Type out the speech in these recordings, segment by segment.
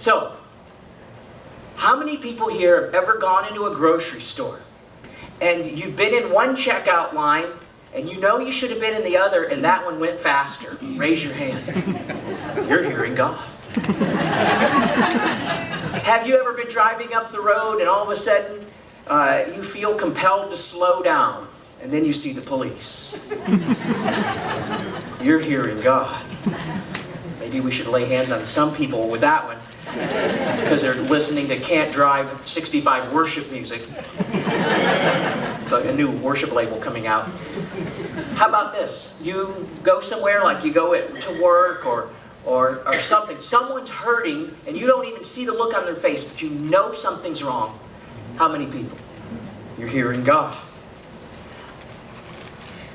So, how many people here have ever gone into a grocery store and you've been in one checkout line and you know you should have been in the other and that one went faster? Raise your hand. You're hearing God. Have you ever been driving up the road and all of a sudden you feel compelled to slow down and then you see the police? You're hearing God. Maybe we should lay hands on some people with that one because they're listening to Can't Drive 65 worship music. It's like a new worship label coming out. How about this? You go somewhere, like you go to work or something. Someone's hurting and you don't even see the look on their face, but you know something's wrong. How many people? You're hearing God.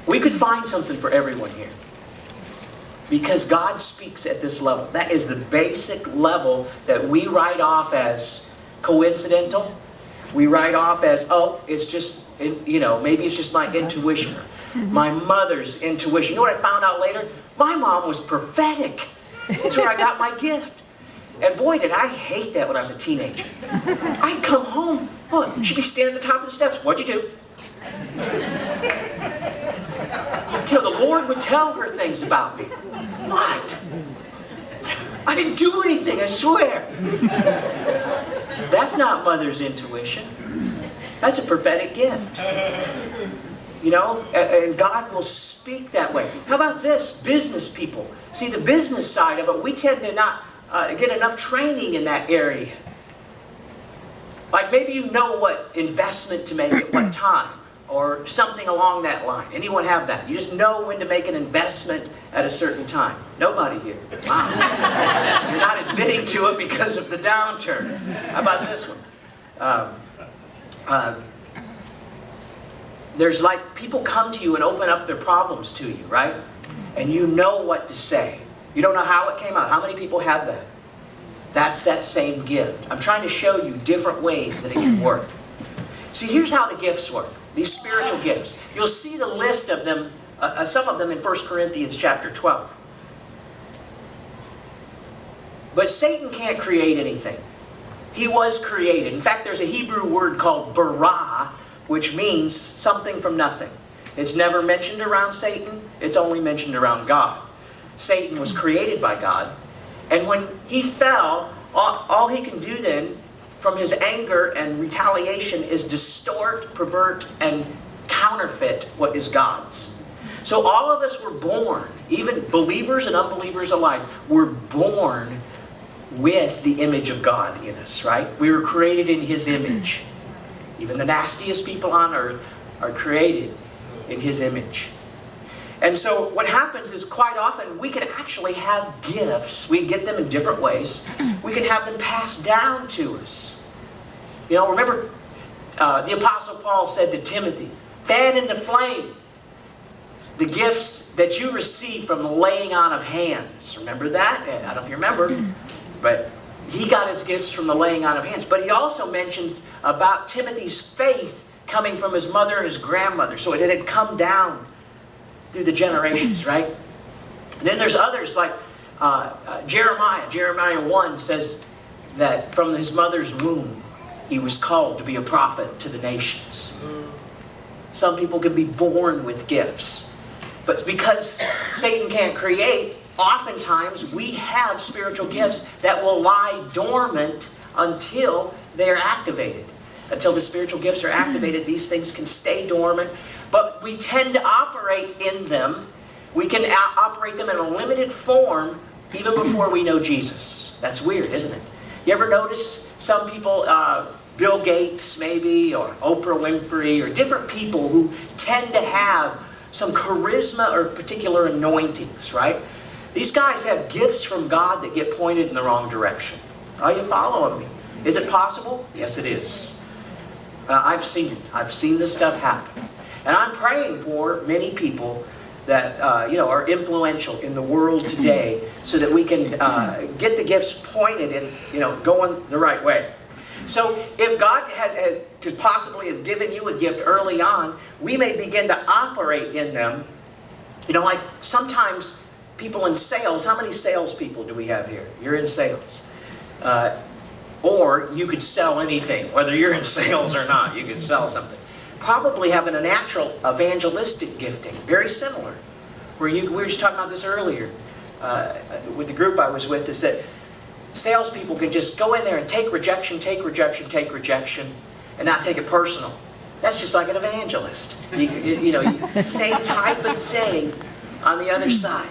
We could find something for everyone here. Because God speaks at this level. That is the basic level that we write off as coincidental. We write off as, oh, it's just, maybe it's just my intuition. My mother's intuition. You know what I found out later? My mom was prophetic. That's where I got my gift. And boy, did I hate that when I was a teenager. I'd come home. Oh, she'd be standing at the top of the steps. What'd you do? The Lord would tell her things about me. What? I didn't do anything, I swear. That's not mother's intuition. That's a prophetic gift. And God will speak that way. How about this? Business people. See, the business side of it, we tend to not get enough training in that area. Like maybe you know what investment to make at what time, or something along that line. Anyone have that? You just know when to make an investment at a certain time. Nobody here. Wow. You're not admitting to it because of the downturn. How about this one? There's like people come to you and open up their problems to you, right? And you know what to say. You don't know how it came out. How many people have that? That's that same gift. I'm trying to show you different ways that it can work. See, here's how the gifts work. These spiritual gifts. You'll see the list of them, some of them in 1 Corinthians chapter 12. But Satan can't create anything. He was created. In fact, there's a Hebrew word called bara, which means something from nothing. It's never mentioned around Satan. It's only mentioned around God. Satan was created by God. And when he fell, all he can do then, from his anger and retaliation, is distort, pervert, and counterfeit what is God's. So all of us were born, even believers and unbelievers alike, were born with the image of God in us, right? We were created in His image. Even the nastiest people on earth are created in His image. And so what happens is quite often we can actually have gifts. We get them in different ways. We can have them passed down to us. Remember the Apostle Paul said to Timothy, fan into flame the gifts that you receive from the laying on of hands. Remember that? I don't know if you remember, but he got his gifts from the laying on of hands. But he also mentioned about Timothy's faith coming from his mother and his grandmother. So it had come down through the generations, right? And then there's others like Jeremiah. Jeremiah 1 says that from his mother's womb, he was called to be a prophet to the nations. Some people can be born with gifts. But because Satan can't create, oftentimes we have spiritual gifts that will lie dormant until they're activated. Until the spiritual gifts are activated, these things can stay dormant. But we tend to operate in them. We can operate them in a limited form even before we know Jesus. That's weird, isn't it? You ever notice some people, Bill Gates maybe, or Oprah Winfrey, or different people who tend to have some charisma or particular anointings, right? These guys have gifts from God that get pointed in the wrong direction. Are you following me? Is it possible? Yes, it is. I've seen it. I've seen this stuff happen. And I'm praying for many people that are influential in the world today so that we can get the gifts pointed and going the right way. So if God could possibly have given you a gift early on, we may begin to operate in them. Like sometimes people in sales, how many salespeople do we have here? You're in sales. Or you could sell anything, whether you're in sales or not, you could sell something. Probably having a natural evangelistic gifting, very similar. We were just talking about this earlier with the group I was with, is that salespeople can just go in there and take rejection, and not take it personal. That's just like an evangelist. You know, same type of thing on the other side.